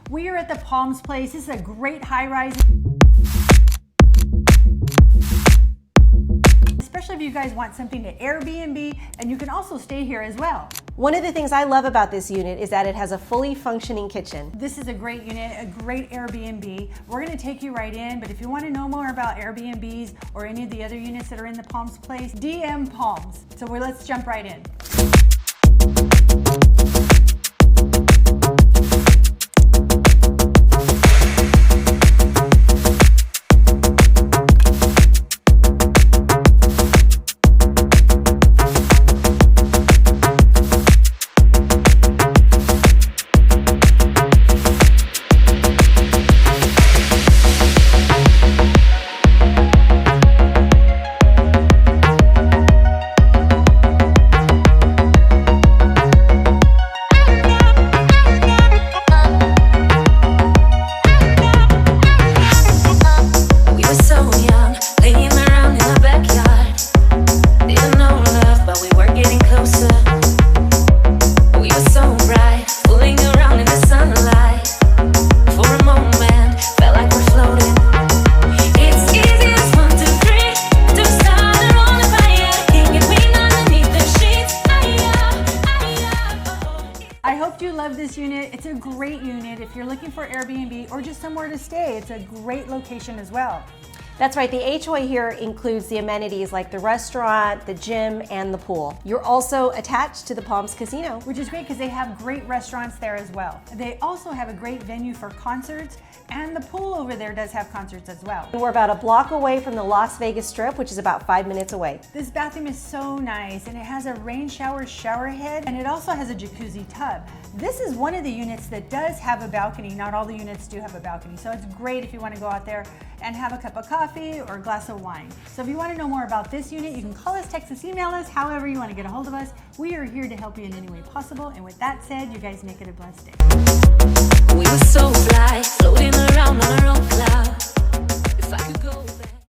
We are at the Palms Place. This is a great high-rise. Especially if you guys want something to Airbnb, and you can also stay here as well. One of the things I love about this unit is that it has a fully functioning kitchen. This is a great unit, a great Airbnb. We're gonna take you right in, but if you wanna know more about Airbnbs or any of the other units that are in the Palms Place, DM Palms. So let's jump right in. I hope you love this unit. It's a great unit. If you're looking for Airbnb or just somewhere to stay, it's a great location as well. That's right, the HOA here includes the amenities like the restaurant, the gym, and the pool. You're also attached to the Palms Casino. Which is great because they have great restaurants there as well. They also have a great venue for concerts, and the pool over there does have concerts as well. We're about a block away from the Las Vegas Strip, which is about 5 minutes away. This bathroom is so nice, and it has a rain shower head, and it also has a jacuzzi tub. This is one of the units that does have a balcony. Not all the units do have a balcony, so it's great if you want to go out there and have a cup of coffee or a glass of wine. So if you want to know more about this unit, you can call us, text us, email us, however you want to get a hold of us. We are here to help you in any way possible. And with that said, you guys make it a blessed day.